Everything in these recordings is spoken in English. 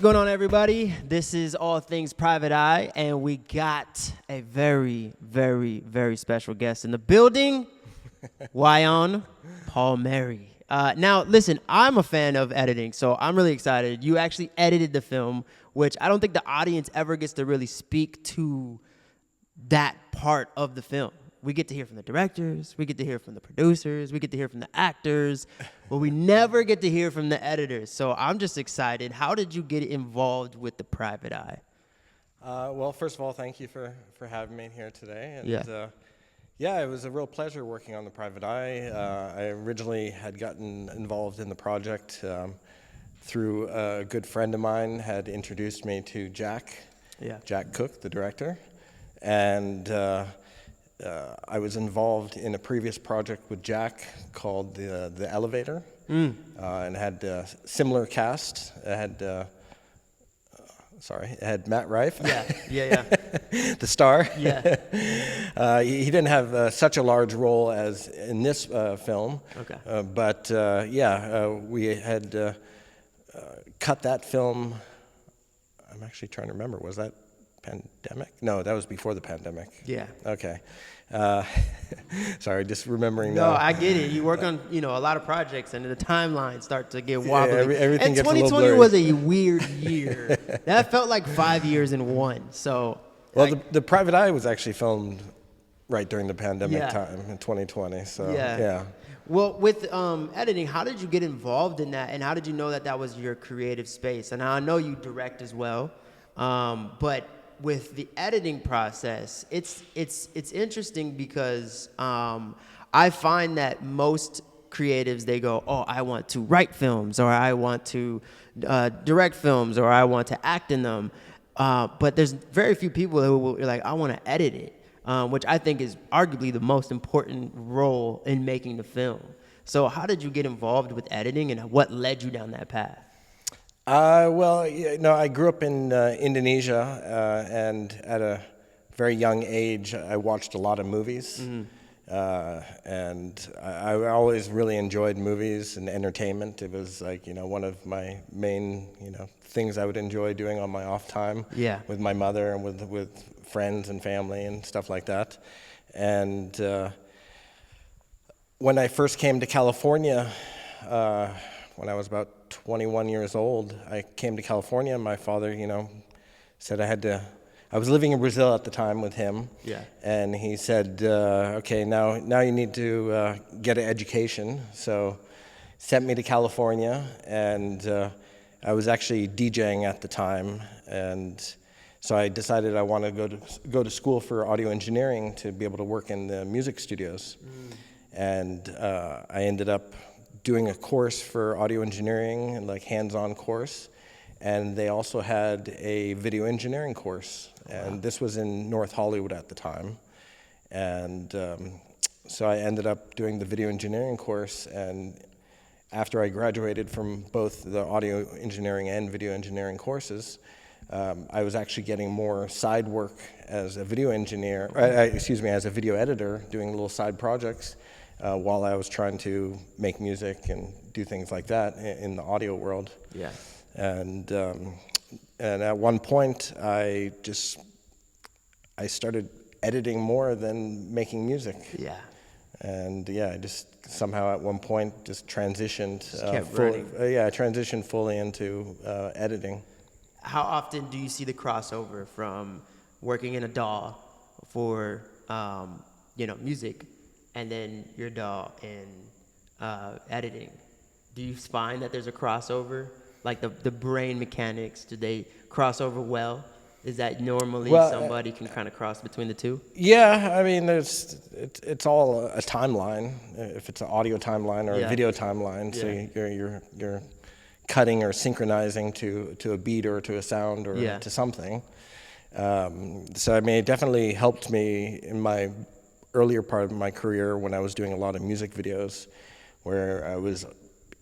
going on, everybody? This is All Things Private Eye, and we got a very, very, very special guest in the building, Wayan Palmieri. Now, listen, I'm a fan of editing, so I'm really excited. You actually edited the film, which I don't think the audience ever gets to really speak to that part of the film. We get to hear from the directors, we get to hear from the producers, we get to hear from the actors, but we never get to hear from the editors. So I'm just excited. How did you get involved with the Private Eye? Well, first of all, thank you for having me here today. And, it was a real pleasure working on the Private Eye. I originally had gotten involved in the project through a good friend of mine had introduced me to Jack Cook, the director, and I was involved in a previous project with Jack called the Elevator, and had a similar cast. It had Matt Rife. Yeah. The star. Yeah. He didn't have such a large role as in this film. Okay. But we had cut that film. I'm actually trying to remember. Was that pandemic? No, that was before the pandemic. Yeah. Okay. Sorry, just remembering. No, I get it. You work on, a lot of projects, and the timelines start to get wobbly. Everything and gets a little 2020 blurry. was a weird year. That felt like 5 years in one. So, well, the Private Eye was actually filmed right during the pandemic time in 2020. So, yeah. Well, with editing, how did you get involved in that, and how did you know that was your creative space? And I know you direct as well, but with the editing process, it's interesting because I find that most creatives, they go, oh, I want to write films, or I want to direct films, or I want to act in them. But there's very few people who will be like, I want to edit it, which I think is arguably the most important role in making the film. So how did you get involved with editing, and what led you down that path? I grew up in Indonesia, and at a very young age, I watched a lot of movies. And I always really enjoyed movies and entertainment. It was like, one of my main, things I would enjoy doing on my off time with my mother and with friends and family and stuff like that. And when I first came to California, when I was about 21 years old, I came to California, and my father, said I was living in Brazil at the time with him. Yeah. And he said, okay, now you need to get an education. So sent me to California, and I was actually DJing at the time. And so I decided I wanted to go to school for audio engineering to be able to work in the music studios. And I ended up doing a course for audio engineering, like hands-on course, and they also had a video engineering course, and this was in North Hollywood at the time. And so I ended up doing the video engineering course, and after I graduated from both the audio engineering and video engineering courses, I was actually getting more side work as a video engineer, as a video editor, doing little side projects, while I was trying to make music and do things like that in the audio world. Yeah. And at one point, I started editing more than making music. Yeah. And I just somehow at one point just transitioned. I transitioned fully into editing. How often do you see the crossover from working in a DAW for music, and then your DAW in editing? Do you find that there's a crossover? Like the brain mechanics, do they cross over well? Is that normally somebody can kind of cross between the two? Yeah, I mean, it's all a timeline. If it's an audio timeline or a video timeline, so you're cutting or synchronizing to a beat or to a sound or to something. So I mean, it definitely helped me in my earlier part of my career when I was doing a lot of music videos, where I was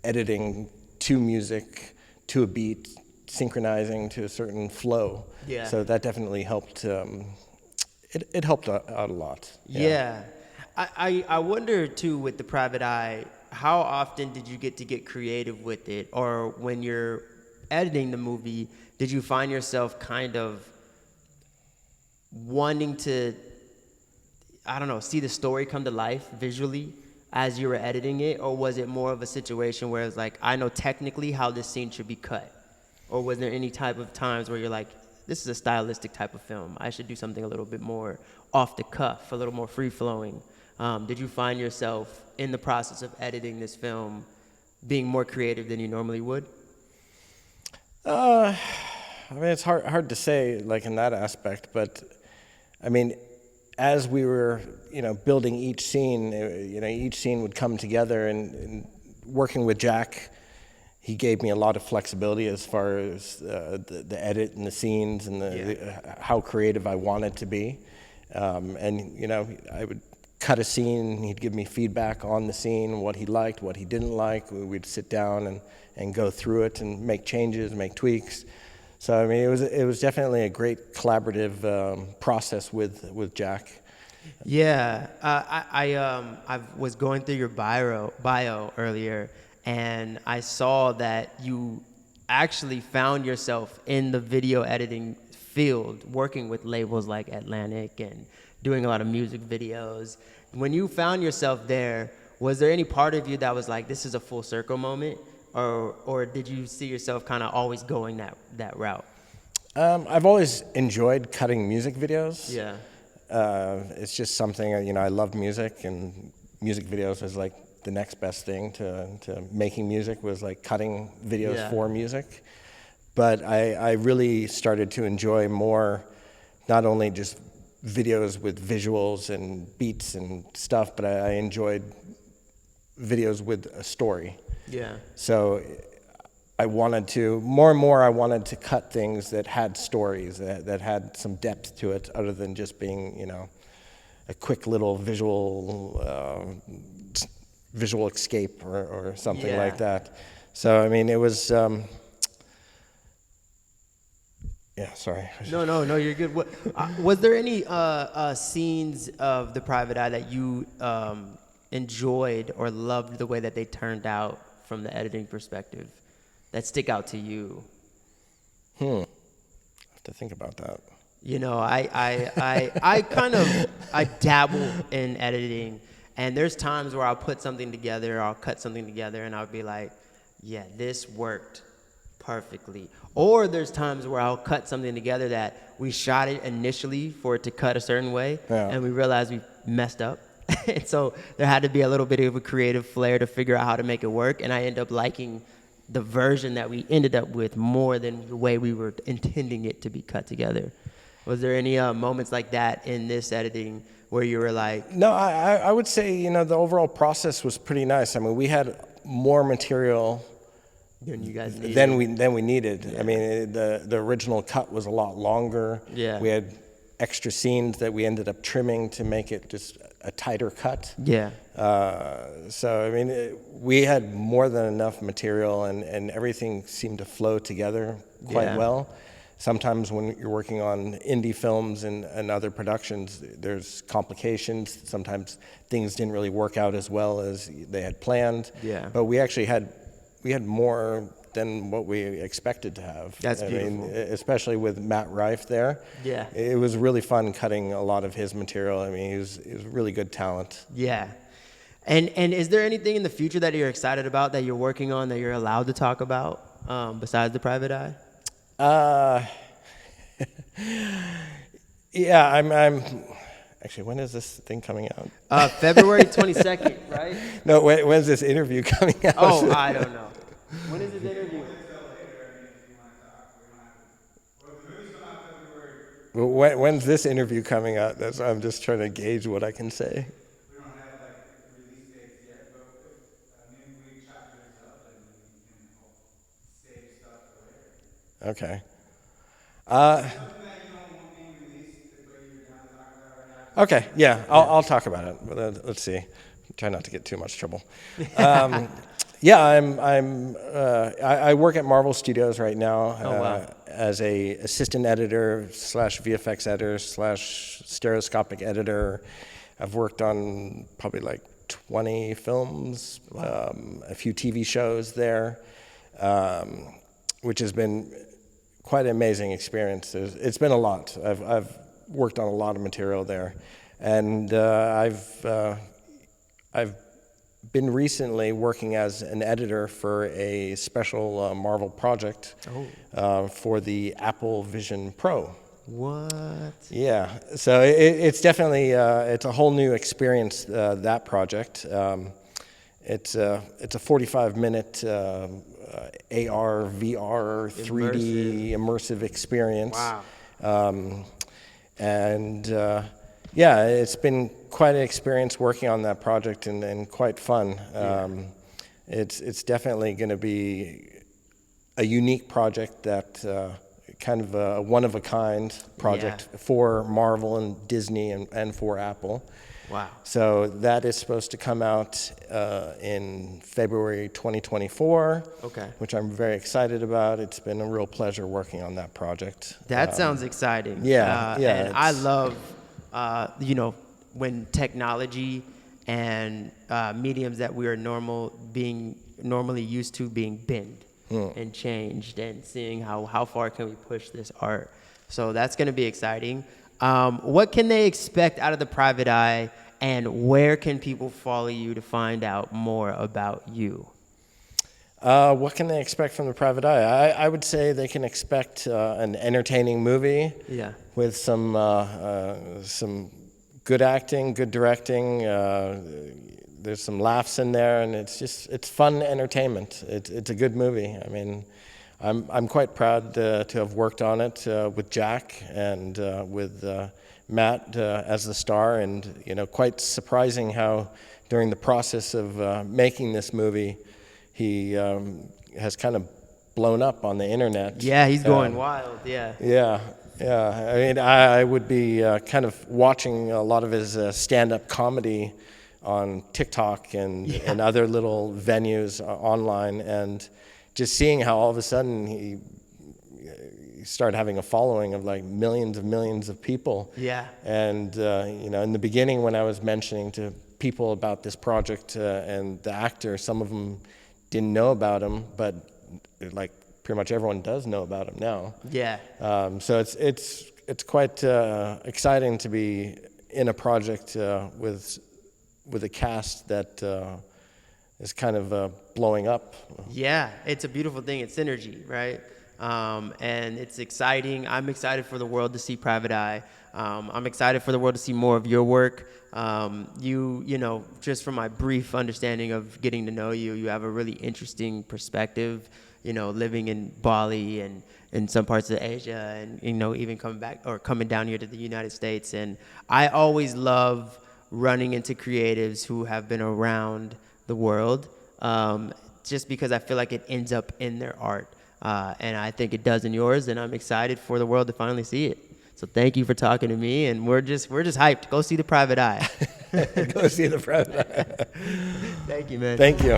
editing to music, to a beat, synchronizing to a certain flow. Yeah. So that definitely helped. It helped out a lot. Yeah. I wonder too, with the Private Eye, how often did you get creative with it, or when you're editing the movie, did you find yourself kind of wanting to, I don't know, see the story come to life visually as you were editing it? Or was it more of a situation where it's like, I know technically how this scene should be cut? Or was there any type of times where you're like, this is a stylistic type of film, I should do something a little bit more off the cuff, a little more free-flowing? Did you find yourself in the process of editing this film being more creative than you normally would? I mean, it's hard to say, like, in that aspect, but I mean, as we were, building each scene, each scene would come together, and working with Jack, he gave me a lot of flexibility as far as the edit and the scenes and how creative I wanted to be. And, I would cut a scene, and he'd give me feedback on the scene, what he liked, what he didn't like. We'd sit down and go through it and make changes, make tweaks. So, I mean, it was definitely a great collaborative process with Jack. Yeah, I was going through your bio earlier, and I saw that you actually found yourself in the video editing field, working with labels like Atlantic and doing a lot of music videos. When you found yourself there, was there any part of you that was like, this is a full circle moment? Or did you see yourself kind of always going that route? I've always enjoyed cutting music videos. Yeah. It's just something, I love music, and music videos was like the next best thing to making music, was like cutting videos for music. But I really started to enjoy more, not only just videos with visuals and beats and stuff, but I enjoyed videos with a story. Yeah. So I wanted to, more and more, I wanted to cut things that had stories, that had some depth to it, other than just being, a quick little visual escape or something like that. So, I mean, it was, sorry. No, you're good. Was there any scenes of The Private Eye that you enjoyed or loved the way that they turned out from the editing perspective that stick out to you? I have to think about that. I dabble in editing, and there's times where I'll put something together, I'll cut something together, and I'll be like, yeah, this worked perfectly. Or there's times where I'll cut something together that we shot it initially for it to cut a certain way, and we realized we messed up. And so there had to be a little bit of a creative flair to figure out how to make it work, and I end up liking the version that we ended up with more than the way we were intending it to be cut together. Was there any moments like that in this editing where you were like... No, I would say, the overall process was pretty nice. I mean, we had more material than you guys needed. Than we needed. Yeah. I mean, the original cut was a lot longer. Yeah. We had extra scenes that we ended up trimming to make it just a tighter cut. Yeah. So, I mean, we had more than enough material, and everything seemed to flow together quite well. Sometimes when you're working on indie films and other productions, there's complications. Sometimes things didn't really work out as well as they had planned. Yeah. But we actually had more than what we expected to have. That's beautiful. I mean, especially with Matt Rife there. Yeah. It was really fun cutting a lot of his material. I mean, he was really good talent. Yeah. And is there anything in the future that you're excited about, that you're working on, that you're allowed to talk about, besides The Private Eye? Yeah, I'm actually, when is this thing coming out? February 22nd, right? No, when's this interview coming out? Oh, I don't know. When is this interview? When's this interview coming out? I'm just trying to gauge what I can say. We don't have release dates yet, but maybe we chapter this up and we can help save stuff for later. Okay. Something that you don't want being released, but you're down to talk about right now. Okay, yeah, I'll talk about it. But let's see. Try not to get too much trouble. Yeah, I work at Marvel Studios right now as a assistant editor / VFX editor / stereoscopic editor. I've worked on probably like 20 films, a few TV shows there. which has been quite an amazing experience. It's been a lot. I've worked on a lot of material there, and I've been recently working as an editor for a special Marvel project for the Apple Vision Pro. What? Yeah, so it's definitely it's a whole new experience, that project. It's a 45-minute AR, VR, 3D immersive experience. Wow. And yeah, it's been quite an experience working on that project, and quite fun. It's definitely going to be a unique project, that kind of a one-of-a-kind project for Marvel and Disney and for Apple. Wow. So that is supposed to come out in February 2024, which I'm very excited about. It's been a real pleasure working on that project. That sounds exciting. Yeah, And I love, when technology and mediums that we are normally used to being bent and changed, and seeing how far can we push this art. So that's going to be exciting. What can they expect out of the Private Eye, and where can people follow you to find out more about you? What can they expect from the Private Eye? I would say they can expect an entertaining movie with some good acting, good directing. There's some laughs in there, and it's fun entertainment. It's a good movie. I mean, I'm quite proud to have worked on it with Jack and with Matt as the star, and quite surprising how during the process of making this movie, he has kind of blown up on the internet. Yeah, he's going wild. Yeah. I mean, I would be kind of watching a lot of his stand-up comedy on TikTok and other little venues online, and just seeing how all of a sudden he started having a following of like millions of people. Yeah. And in the beginning, when I was mentioning to people about this project and the actor, some of them didn't know about him, but like pretty much everyone does know about him now. Yeah. So it's quite exciting to be in a project with a cast that is kind of blowing up. Yeah, it's a beautiful thing. It's synergy, right? And it's exciting. I'm excited for the world to see Private Eye. I'm excited for the world to see more of your work. Just from my brief understanding of getting to know you, you have a really interesting perspective, living in Bali and in some parts of Asia, and, even coming down here to the United States. And I always love running into creatives who have been around the world, just because I feel like it ends up in their art. And I think it does in yours, and I'm excited for the world to finally see it. So thank you for talking to me, and we're just hyped. Go see the Private Eye. Go see the Private Eye. Thank you, man. Thank you.